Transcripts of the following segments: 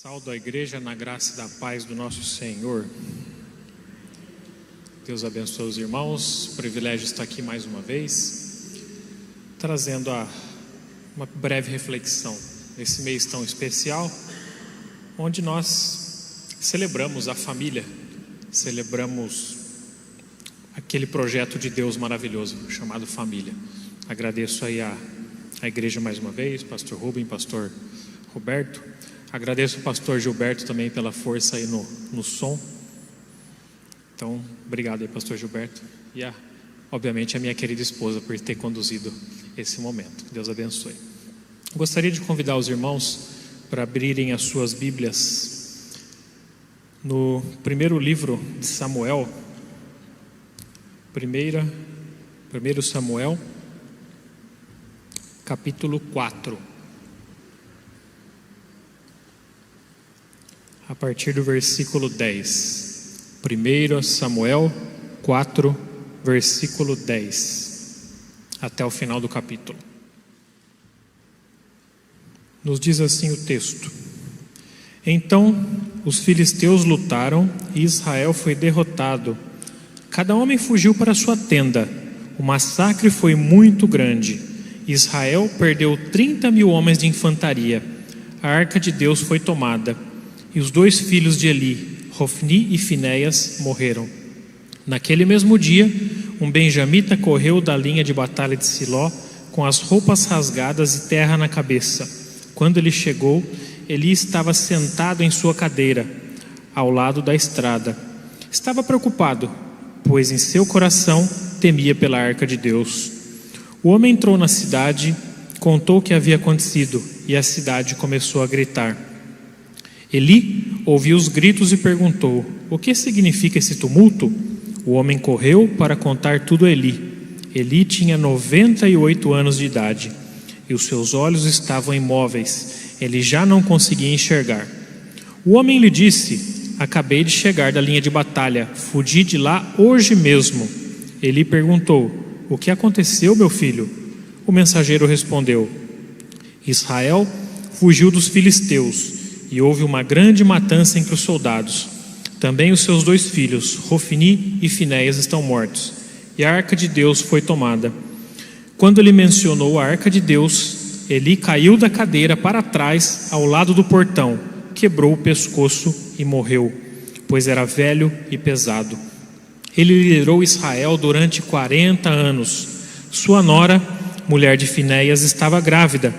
Saúdo a igreja na graça e da paz do nosso Senhor. Deus abençoe os irmãos. Privilégio estar aqui mais uma vez, trazendo uma breve reflexão nesse mês tão especial, onde nós celebramos a família, celebramos aquele projeto de Deus maravilhoso chamado família. Agradeço aí a igreja mais uma vez, pastor Rubem, pastor Roberto. Agradeço ao pastor Gilberto também pela força aí no som. Então, obrigado aí, pastor Gilberto. E obviamente a minha querida esposa por ter conduzido esse momento. Deus abençoe. Gostaria de convidar os irmãos para abrirem as suas Bíblias no primeiro livro de Samuel. 1 Samuel, capítulo 4. A partir do versículo 10. 1 Samuel 4, versículo 10, até o final do capítulo. Nos diz assim o texto: Então os filisteus lutaram e Israel foi derrotado. Cada homem fugiu para sua tenda. O massacre foi muito grande. Israel perdeu 30.000 homens de infantaria. A arca de Deus foi tomada. E os 2 filhos de Eli, Hofni e Finéias, morreram. Naquele mesmo dia, um benjamita correu da linha de batalha de Siló, com as roupas rasgadas e terra na cabeça. Quando ele chegou, Eli estava sentado em sua cadeira, ao lado da estrada. Estava preocupado, pois em seu coração temia pela arca de Deus. O homem entrou na cidade, contou o que havia acontecido, e a cidade começou a gritar. Eli ouviu os gritos e perguntou: O que significa esse tumulto? O homem correu para contar tudo a Eli. Eli tinha 98 anos de idade e os seus olhos estavam imóveis. Ele já não conseguia enxergar. O homem lhe disse: Acabei de chegar da linha de batalha, fugi de lá hoje mesmo. Eli perguntou: O que aconteceu, meu filho? O mensageiro respondeu: Israel fugiu dos filisteus e houve uma grande matança entre os soldados. Também os seus 2 filhos, Hofni e Finéias, estão mortos, e a arca de Deus foi tomada. Quando ele mencionou a arca de Deus, Eli caiu da cadeira para trás, ao lado do portão, quebrou o pescoço e morreu, pois era velho e pesado. Ele liderou Israel durante 40 anos. Sua nora, mulher de Finéias, estava grávida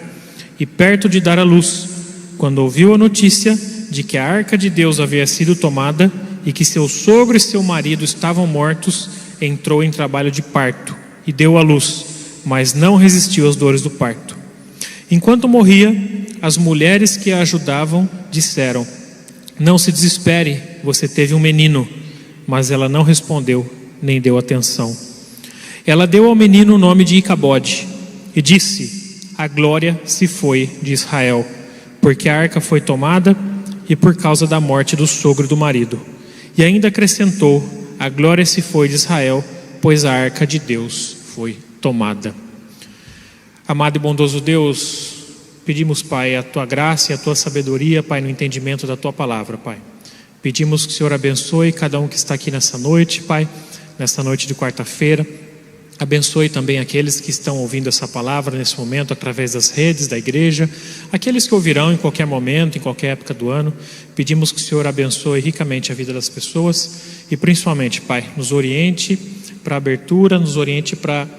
e perto de dar à luz. Quando ouviu a notícia de que a arca de Deus havia sido tomada e que seu sogro e seu marido estavam mortos, entrou em trabalho de parto e deu à luz, mas não resistiu às dores do parto. Enquanto morria, as mulheres que a ajudavam disseram: Não se desespere, você teve um menino. Mas ela não respondeu, nem deu atenção. Ela deu ao menino o nome de Icabode e disse: A glória se foi de Israel, porque a arca foi tomada e por causa da morte do sogro do marido. E ainda acrescentou: A glória se foi de Israel, pois a arca de Deus foi tomada. Amado e bondoso Deus, pedimos, Pai, a Tua graça e a Tua sabedoria, Pai, no entendimento da Tua palavra, Pai. Pedimos que o Senhor abençoe cada um que está aqui nessa noite, Pai, nessa noite de quarta-feira. Abençoe também aqueles que estão ouvindo essa palavra nesse momento através das redes da igreja, aqueles que ouvirão em qualquer momento, em qualquer época do ano. Pedimos que o Senhor abençoe ricamente a vida das pessoas e principalmente, Pai, nos oriente para a abertura, nos oriente para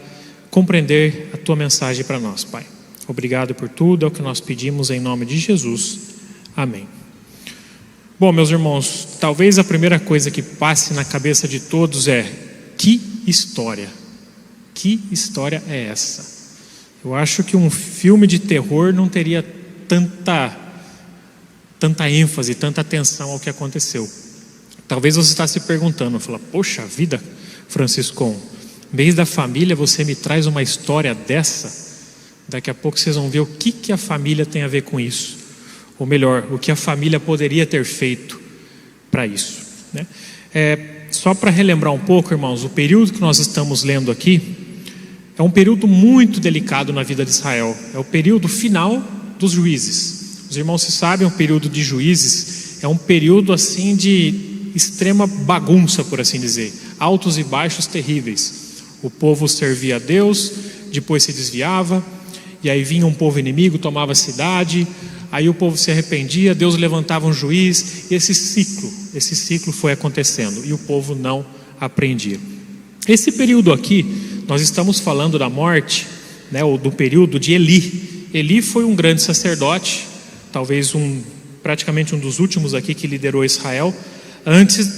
compreender a Tua mensagem para nós, Pai. Obrigado por tudo, é o que nós pedimos em nome de Jesus. Amém. Bom, meus irmãos, talvez a primeira coisa que passe na cabeça de todos é: que história! Que história é essa? Eu acho que um filme de terror não teria tanta ênfase, tanta atenção ao que aconteceu. Talvez você está se perguntando, fala: Poxa vida, Franciscão, mês da família, você me traz uma história dessa? Daqui a pouco vocês vão ver o que a família tem a ver com isso. Ou melhor, o que a família poderia ter feito para isso, né? Só para relembrar um pouco, irmãos, o período que nós estamos lendo aqui é um período muito delicado na vida de Israel. É o período final dos juízes. Os irmãos se sabem, o período de Juízes é um período assim de extrema bagunça, por assim dizer, altos e baixos terríveis. O povo servia a Deus, depois se desviava, e aí vinha um povo inimigo, tomava a cidade, aí o povo se arrependia, Deus levantava um juiz, e esse ciclo foi acontecendo, e o povo não aprendia. Esse período aqui, nós estamos falando da morte, ou do período de Eli. Eli foi um grande sacerdote, talvez praticamente um dos últimos aqui que liderou Israel, antes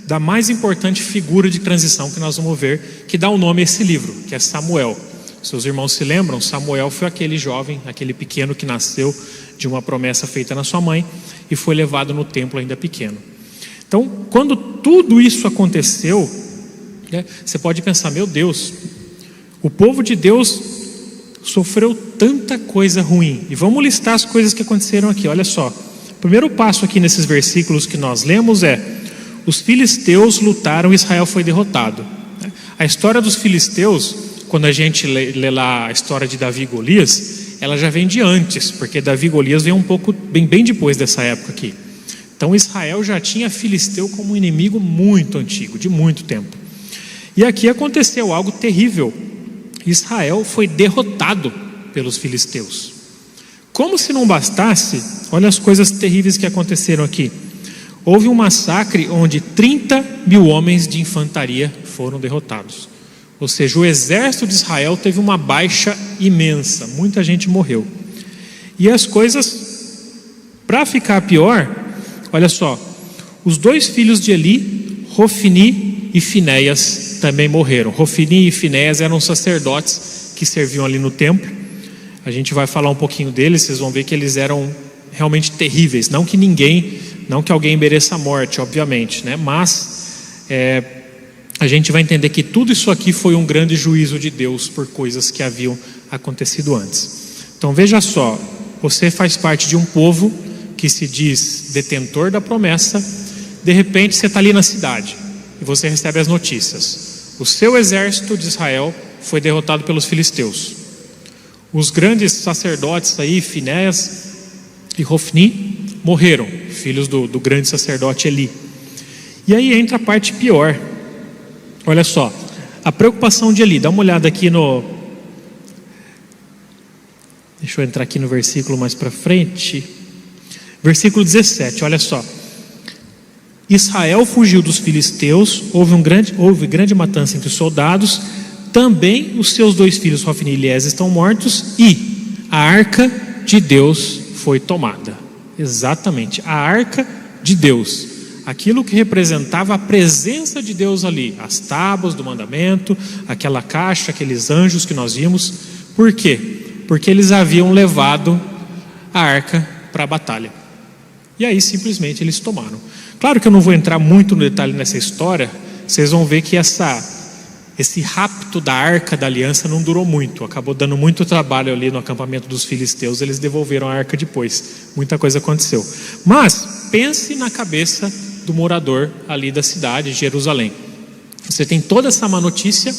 da mais importante figura de transição que nós vamos ver, que dá o nome a esse livro, que é Samuel. Seus irmãos se lembram? Samuel foi aquele jovem, aquele pequeno que nasceu de uma promessa feita na sua mãe e foi levado no templo ainda pequeno. Então, quando tudo isso aconteceu, você pode pensar, meu Deus, o povo de Deus sofreu tanta coisa ruim. E vamos listar as coisas que aconteceram aqui, olha só. O primeiro passo aqui nesses versículos que nós lemos é: os filisteus lutaram e Israel foi derrotado. A história dos filisteus, quando a gente lê lá a história de Davi e Golias, ela já vem de antes, porque Davi e Golias vem um pouco, bem depois dessa época aqui. Então Israel já tinha filisteu como um inimigo muito antigo, de muito tempo. E aqui aconteceu algo terrível. Israel foi derrotado pelos filisteus. Como se não bastasse, olha as coisas terríveis que aconteceram aqui. Houve um massacre onde 30.000 homens de infantaria foram derrotados. Ou seja, o exército de Israel teve uma baixa imensa, muita gente morreu. E as coisas, para ficar pior, olha só, os 2 filhos de Eli, Hofni e Finéias, também morreram. Hofni e Finéias eram sacerdotes que serviam ali no templo. A gente vai falar um pouquinho deles, vocês vão ver que eles eram realmente terríveis. Não que alguém mereça a morte, obviamente, mas a gente vai entender que tudo isso aqui foi um grande juízo de Deus por coisas que haviam acontecido antes. Então veja só, você faz parte de um povo que se diz detentor da promessa. De repente você está ali na cidade e você recebe as notícias: o seu exército de Israel foi derrotado pelos filisteus. Os grandes sacerdotes aí, Finéias e Hofni, morreram, filhos do grande sacerdote Eli. E aí entra a parte pior. Olha só, a preocupação de Eli. Dá uma olhada aqui deixa eu entrar aqui no versículo mais para frente. Versículo 17, olha só. Israel fugiu dos filisteus, houve grande matança entre os soldados. Também os seus 2 filhos, Hofni e Eliés, estão mortos, e a arca de Deus foi tomada. Exatamente, a arca de Deus, aquilo que representava a presença de Deus ali, as tábuas do mandamento, aquela caixa, aqueles anjos que nós vimos. Por quê? Porque eles haviam levado a arca para a batalha, e aí simplesmente eles tomaram. Claro que eu não vou entrar muito no detalhe nessa história. Vocês vão ver que esse rapto da arca da aliança não durou muito, acabou dando muito trabalho ali no acampamento dos filisteus. Eles devolveram a arca depois, muita coisa aconteceu. Mas pense na cabeça do morador ali da cidade de Jerusalém. Você tem toda essa má notícia,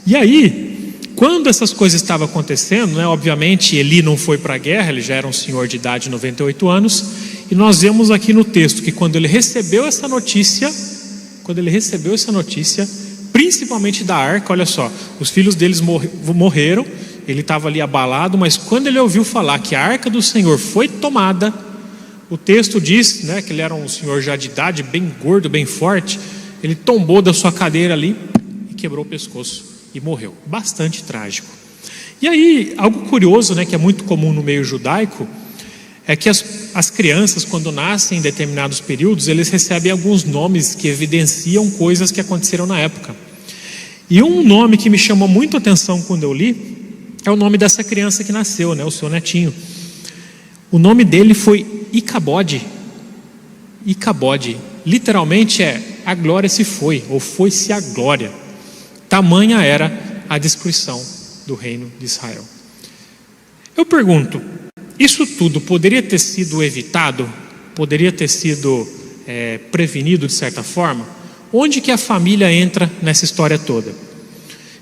e aí, quando essas coisas estavam acontecendo, obviamente Eli não foi para a guerra, ele já era um senhor de idade, 98 anos, e nós vemos aqui no texto que quando ele recebeu essa notícia, principalmente da arca, olha só, os filhos deles morreram, ele estava ali abalado, mas quando ele ouviu falar que a arca do Senhor foi tomada, o texto diz, que ele era um senhor já de idade, bem gordo, bem forte. Ele tombou da sua cadeira ali e quebrou o pescoço e morreu. Bastante trágico. E aí, algo curioso, que é muito comum no meio judaico, é que as crianças, quando nascem em determinados períodos, eles recebem alguns nomes que evidenciam coisas que aconteceram na época. E um nome que me chamou muito a atenção quando eu li é o nome dessa criança que nasceu, o seu netinho. O nome dele foi Icabode. Icabode, literalmente a glória se foi, ou foi-se a glória. Tamanha era a destruição do reino de Israel. Eu pergunto, isso tudo poderia ter sido evitado? Poderia ter sido prevenido de certa forma? Onde que a família entra nessa história toda?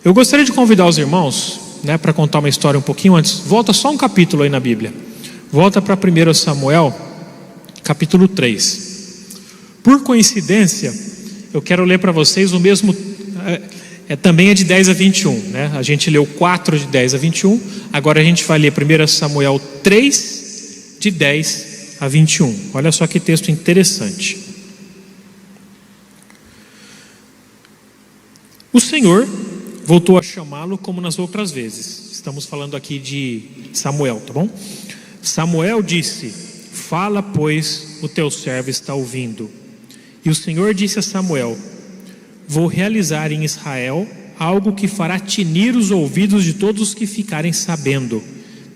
Eu gostaria de convidar os irmãos, para contar uma história um pouquinho antes. Volta só um capítulo aí na Bíblia. Volta para 1 Samuel, capítulo 3. Por coincidência, eu quero ler para vocês o mesmo, também é de 10 a 21, né? A gente leu 4 de 10 a 21, agora a gente vai ler 1 Samuel 3, de 10 a 21. Olha só que texto interessante. O Senhor voltou a chamá-lo como nas outras vezes. Estamos falando aqui de Samuel, tá bom? Samuel disse: fala, pois o teu servo está ouvindo. E o Senhor disse a Samuel: vou realizar em Israel algo que fará tinir os ouvidos de todos os que ficarem sabendo.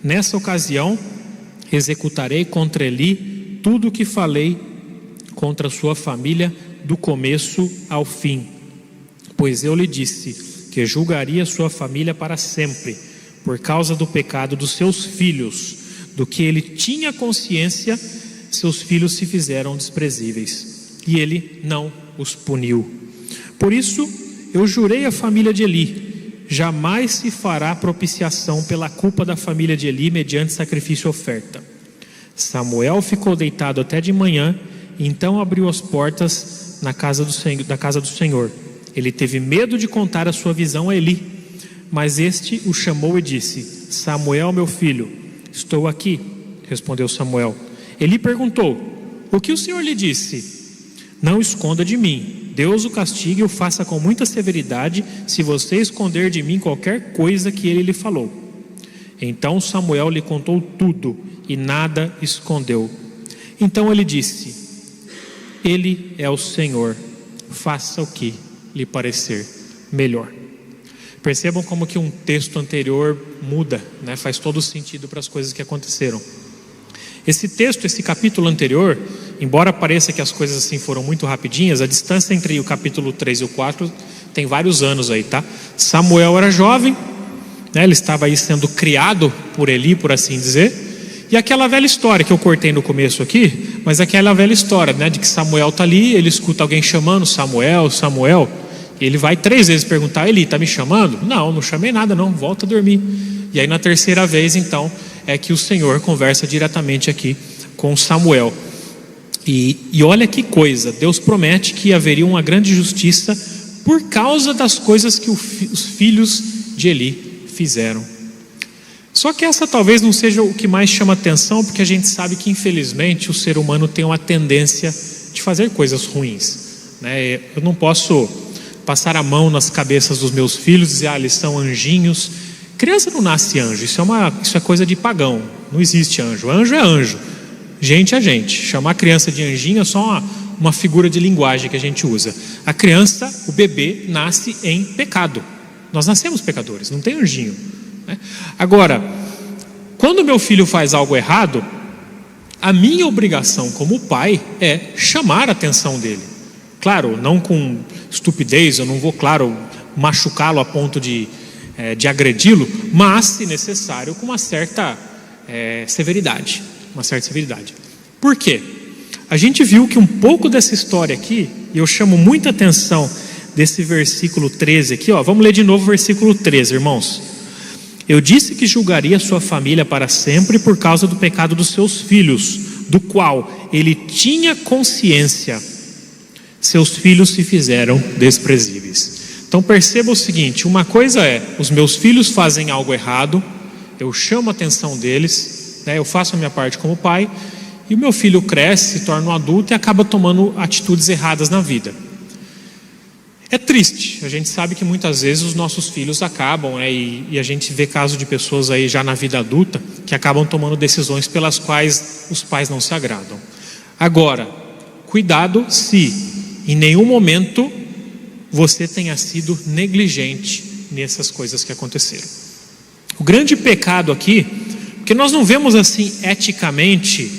Nessa ocasião executarei contra Eli tudo o que falei contra a sua família do começo ao fim. Pois eu lhe disse que julgaria sua família para sempre, por causa do pecado dos seus filhos. Do que ele tinha consciência, seus filhos se fizeram desprezíveis, e ele não os puniu. Por isso eu jurei à família de Eli: jamais se fará propiciação pela culpa da família de Eli mediante sacrifício e oferta. Samuel ficou deitado até de manhã, e então abriu as portas da casa do Senhor. Ele teve medo de contar a sua visão a Eli, mas este o chamou e disse: Samuel, meu filho. Estou aqui, respondeu Samuel. Eli perguntou: o que o Senhor lhe disse? Não esconda de mim. Deus o castigue e o faça com muita severidade, se você esconder de mim qualquer coisa que ele lhe falou. Então Samuel lhe contou tudo e nada escondeu. Então ele disse: Ele é o Senhor, faça o que lhe parecer melhor. Percebam como que um texto anterior muda, né? Faz todo sentido para as coisas que aconteceram. Esse texto, esse capítulo anterior, embora pareça que as coisas assim foram muito rapidinhas, a distância entre o capítulo 3 e o 4 tem vários anos aí, tá? Samuel era jovem, né? Ele estava aí sendo criado por Eli, por assim dizer. E aquela velha história que eu cortei no começo aqui, mas aquela velha história, né? De que Samuel está ali, ele escuta alguém chamando Samuel, Samuel. E ele vai 3 vezes perguntar: Eli, está me chamando? Não chamei nada não, volta a dormir. E aí na terceira vez então é que o Senhor conversa diretamente aqui com Samuel. E olha que coisa, Deus promete que haveria uma grande justiça por causa das coisas que os filhos de Eli fizeram. Só que essa talvez não seja o que mais chama atenção, porque a gente sabe que infelizmente o ser humano tem uma tendência de fazer coisas ruins, né? Eu não posso passar a mão nas cabeças dos meus filhos e dizer: eles são anjinhos. Criança não nasce anjo, isso é coisa de pagão. Não existe anjo, anjo é anjo, gente é gente. Chamar a criança de anjinho é só uma figura de linguagem que a gente usa. A criança, o bebê, nasce em pecado. Nós nascemos pecadores, não tem anjinho, né? Agora, quando meu filho faz algo errado, a minha obrigação como pai é chamar a atenção dele. Claro, não com estupidez, eu não vou, claro, machucá-lo a ponto de agredi-lo, mas, se necessário, com uma certa severidade. Por quê? A gente viu que um pouco dessa história aqui, e eu chamo muita atenção desse versículo 13 aqui, ó, vamos ler de novo o versículo 13, irmãos. Eu disse que julgaria sua família para sempre por causa do pecado dos seus filhos, do qual ele tinha consciência. Seus filhos se fizeram desprezíveis. Então perceba o seguinte: uma coisa é, os meus filhos fazem algo errado, eu chamo a atenção deles, né, eu faço a minha parte como pai, e o meu filho cresce, se torna um adulto e acaba tomando atitudes erradas na vida. É triste, a gente sabe que muitas vezes os nossos filhos acabam, né, e a gente vê casos de pessoas aí já na vida adulta que acabam tomando decisões pelas quais os pais não se agradam. Agora, cuidado se em nenhum momento você tenha sido negligente nessas coisas que aconteceram. O grande pecado aqui, porque nós não vemos assim eticamente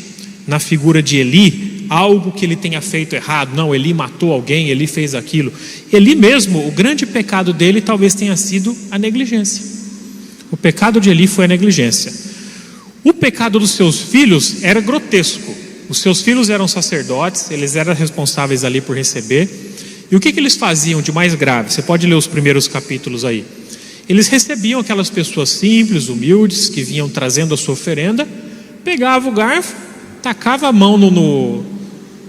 na figura de Eli algo que ele tenha feito errado. Não, Eli matou alguém, Eli fez aquilo. Eli mesmo, o grande pecado dele talvez tenha sido a negligência. O pecado de Eli foi a negligência. O pecado dos seus filhos era grotesco. Os seus filhos eram sacerdotes, eles eram responsáveis ali por receber. E o que eles faziam de mais grave? Você pode ler os primeiros capítulos aí. Eles recebiam aquelas pessoas simples, humildes, que vinham trazendo a sua oferenda, pegava o garfo, tacava a mão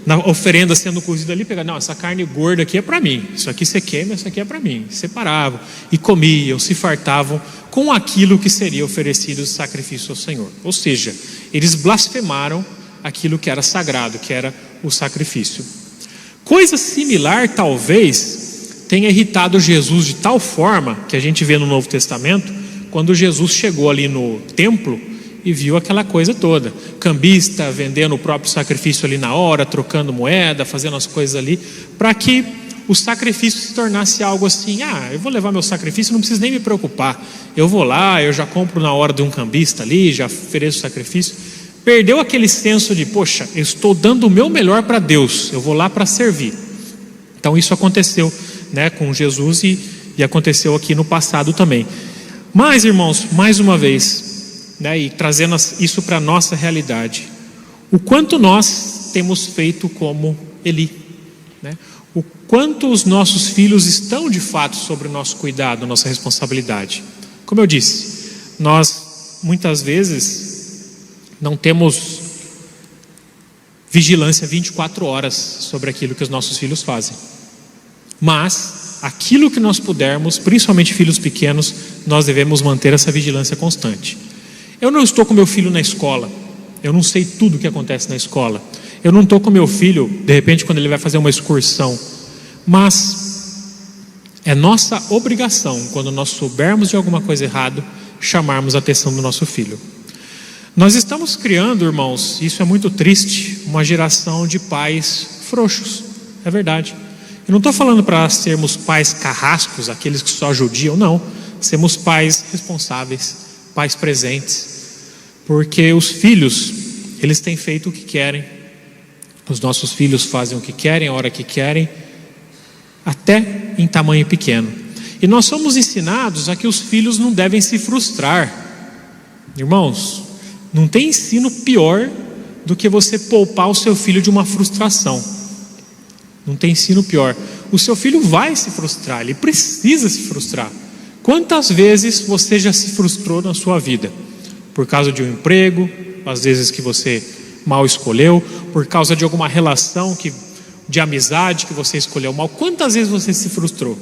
na oferenda sendo cozida ali, pegava, não, essa carne gorda aqui é para mim, isso aqui você queima, isso aqui é para mim. Separavam e comiam, se fartavam com aquilo que seria oferecido de sacrifício ao Senhor. Ou seja, eles blasfemaram aquilo que era sagrado, que era o sacrifício. Coisa similar talvez tenha irritado Jesus de tal forma, que a gente vê no Novo Testamento, quando Jesus chegou ali no templo e viu aquela coisa toda, cambista vendendo o próprio sacrifício ali na hora, trocando moeda, fazendo as coisas ali, para que o sacrifício se tornasse algo assim, eu vou levar meu sacrifício, não preciso nem me preocupar, eu vou lá, eu já compro na hora de um cambista ali, já ofereço o sacrifício. Perdeu aquele senso de, poxa, eu estou dando o meu melhor para Deus, eu vou lá para servir. Então isso aconteceu, né, com Jesus e aconteceu aqui no passado também. Mas, irmãos, mais uma vez, né, e trazendo isso para a nossa realidade, o quanto nós temos feito como Eli, né? O quanto os nossos filhos estão de fato sobre o nosso cuidado, a nossa responsabilidade. Como eu disse, nós muitas vezes não temos vigilância 24 horas sobre aquilo que os nossos filhos fazem, mas aquilo que nós pudermos, principalmente filhos pequenos, nós devemos manter essa vigilância constante. Eu não estou com meu filho na escola, eu não sei tudo o que acontece na escola, eu não estou com meu filho, de repente, quando ele vai fazer uma excursão, mas é nossa obrigação, quando nós soubermos de alguma coisa errada, chamarmos a atenção do nosso filho. Nós estamos criando, irmãos, isso é muito triste, uma geração de pais frouxos, é verdade. Eu não estou falando para sermos pais carrascos, aqueles que só judiam, não. Sermos pais responsáveis, pais presentes, porque os filhos, eles têm feito o que querem, os nossos filhos fazem o que querem, a hora que querem, até em tamanho pequeno. E nós somos ensinados a que os filhos não devem se frustrar. Irmãos, não tem ensino pior do que você poupar o seu filho de uma frustração. Não tem ensino pior. O seu filho vai se frustrar, ele precisa se frustrar. Quantas vezes você já se frustrou na sua vida? Por causa de um emprego, às vezes que você mal escolheu, por causa de alguma relação de amizade que você escolheu mal. Quantas vezes você se frustrou?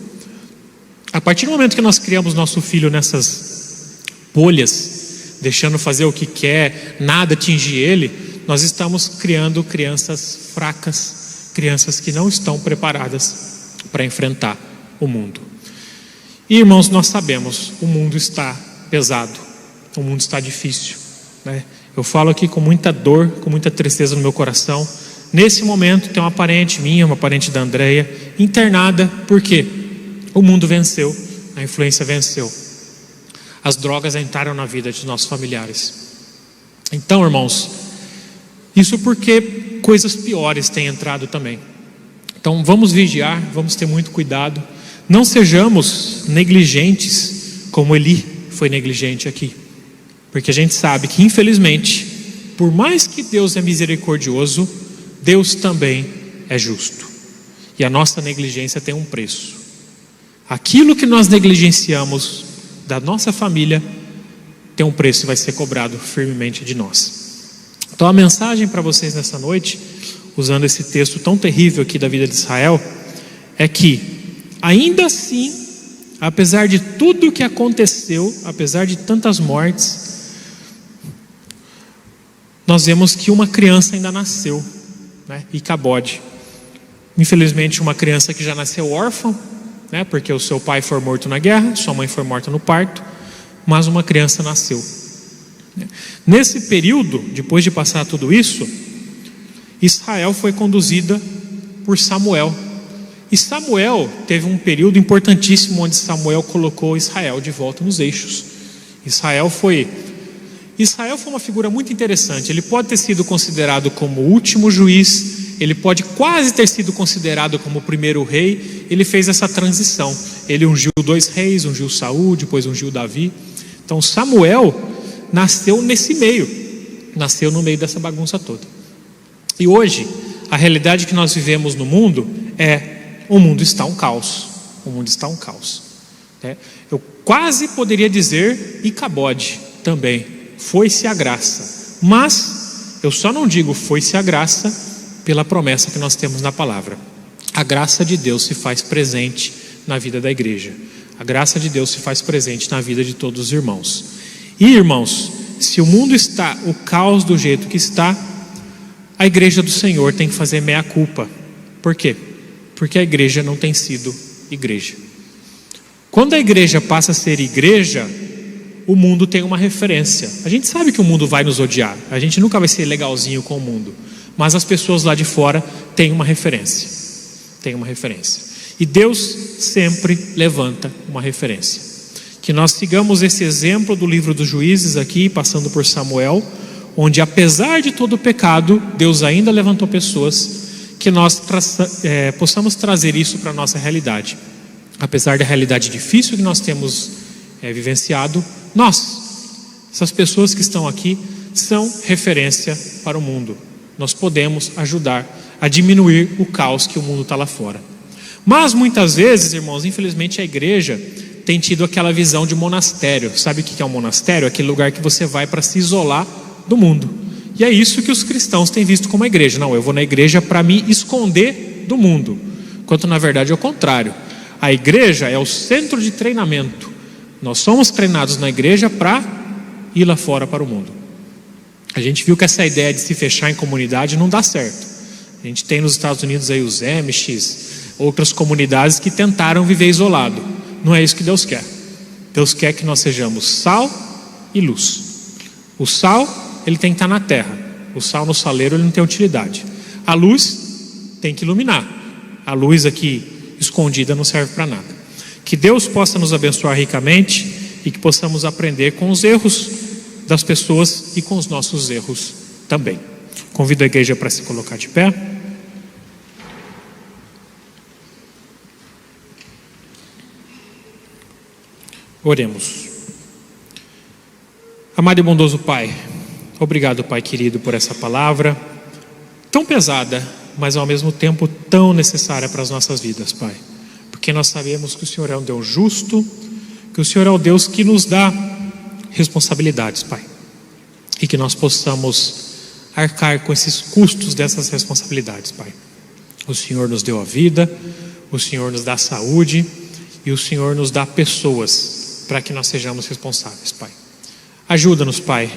A partir do momento que nós criamos nosso filho nessas bolhas, deixando fazer o que quer, nada atingir ele, nós estamos criando crianças fracas, crianças que não estão preparadas para enfrentar o mundo. E, irmãos, nós sabemos, o mundo está pesado, o mundo está difícil, né? Eu falo aqui com muita dor, com muita tristeza no meu coração. Nesse momento tem uma parente minha, uma parente da Andréia, internada, porque o mundo venceu, a influência venceu. As drogas entraram na vida de nossos familiares. Então, irmãos, isso porque coisas piores têm entrado também. Então vamos vigiar, vamos ter muito cuidado. Não sejamos negligentes como Eli foi negligente aqui. Porque a gente sabe que, infelizmente, por mais que Deus é misericordioso, Deus também é justo. E a nossa negligência tem um preço. Aquilo que nós negligenciamos da nossa família tem um preço e vai ser cobrado firmemente de nós. Então a mensagem para vocês nessa noite, usando esse texto tão terrível aqui da vida de Israel, é que ainda assim, apesar de tudo que aconteceu, apesar de tantas mortes, nós vemos que uma criança ainda nasceu, né? Icabode. Infelizmente uma criança que já nasceu órfã, né? Porque o seu pai foi morto na guerra, sua mãe foi morta no parto, mas uma criança nasceu. Nesse período, depois de passar tudo isso, Israel foi conduzida por Samuel. E Samuel teve um período importantíssimo onde Samuel colocou Israel de volta nos eixos. Israel foi uma figura muito interessante. Ele pode ter sido considerado como o último juiz, ele pode quase ter sido considerado como o primeiro rei. Ele fez essa transição. Ele ungiu 2 reis, ungiu Saul, depois ungiu Davi. Então Samuel nasceu nesse meio, nasceu no meio dessa bagunça toda. E hoje, a realidade que nós vivemos no mundo é: o mundo está um caos. O mundo está um caos. Eu quase poderia dizer Icabode também. Foi-se a graça, Mas eu só não digo foi-se a graça pela promessa que nós temos na palavra. A graça de Deus se faz presente na vida da igreja. A graça de Deus se faz presente na vida de todos os irmãos. E irmãos, se o mundo está o caos do jeito que está, a igreja do Senhor tem que fazer meia culpa. Por quê? Porque a igreja não tem sido igreja. Quando a igreja passa a ser igreja, o mundo tem uma referência. A gente sabe que o mundo vai nos odiar. A gente nunca vai ser legalzinho com o mundo. Mas as pessoas lá de fora têm uma referência. Tem uma referência. E Deus sempre levanta uma referência. Que nós sigamos esse exemplo do livro dos Juízes aqui, passando por Samuel, onde apesar de todo o pecado, Deus ainda levantou pessoas, que nós possamos trazer isso para a nossa realidade. Apesar da realidade difícil que nós temos vivenciado, essas pessoas que estão aqui, são referência para o mundo. Nós podemos ajudar a diminuir o caos que o mundo está lá fora. Mas muitas vezes, irmãos, infelizmente a igreja tem tido aquela visão de monastério. Sabe o que é um monastério? Aquele lugar que você vai para se isolar do mundo. E é isso que os cristãos têm visto como a igreja. Não, eu vou na igreja para me esconder do mundo. Enquanto na verdade é o contrário. A igreja é o centro de treinamento. Nós somos treinados na igreja para ir lá fora para o mundo. A gente viu que essa ideia de se fechar em comunidade não dá certo. A gente tem nos Estados Unidos aí os Amish, outras comunidades que tentaram viver isolado. Não é isso que Deus quer. Deus quer que nós sejamos sal e luz. O sal, ele tem que estar na terra. O sal no saleiro, ele não tem utilidade. A luz tem que iluminar. A luz aqui escondida não serve para nada. Que Deus possa nos abençoar ricamente e que possamos aprender com os erros das pessoas e com os nossos erros também. Convido a igreja para se colocar de pé. Oremos. Amado e bondoso Pai, obrigado, Pai querido, por essa palavra tão pesada, mas ao mesmo tempo tão necessária para as nossas vidas, Pai. Porque nós sabemos que o Senhor é um Deus justo, que o Senhor é o Deus que nos dá responsabilidades, Pai. E que nós possamos arcar com esses custos dessas responsabilidades, Pai. O Senhor nos deu a vida, o Senhor nos dá a saúde e o Senhor nos dá pessoas para que nós sejamos responsáveis, Pai. Ajuda-nos, Pai,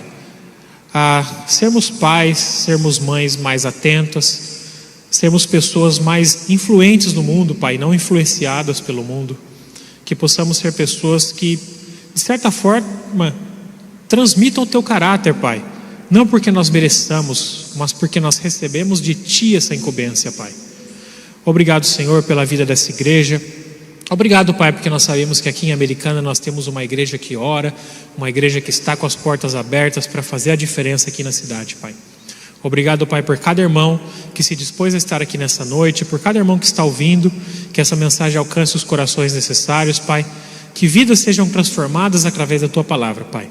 a sermos pais, sermos mães mais atentas, sermos pessoas mais influentes no mundo, Pai, não influenciadas pelo mundo. Que possamos ser pessoas que, de certa forma, transmitam o Teu caráter, Pai. Não porque nós mereçamos, mas porque nós recebemos de Ti essa incumbência, Pai. Obrigado, Senhor, pela vida dessa igreja. Obrigado, Pai, porque nós sabemos que aqui em Americana nós temos uma igreja que ora, uma igreja que está com as portas abertas para fazer a diferença aqui na cidade, Pai. Obrigado, Pai, por cada irmão que se dispôs a estar aqui nessa noite, por cada irmão que está ouvindo, que essa mensagem alcance os corações necessários, Pai. Que vidas sejam transformadas através da Tua palavra, Pai.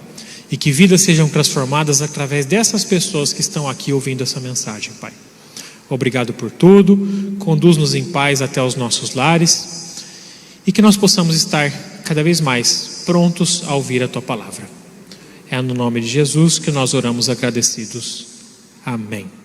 E que vidas sejam transformadas através dessas pessoas que estão aqui ouvindo essa mensagem, Pai. Obrigado por tudo, conduz-nos em paz até os nossos lares e que nós possamos estar cada vez mais prontos a ouvir a Tua palavra. É no nome de Jesus que nós oramos agradecidos. Amém.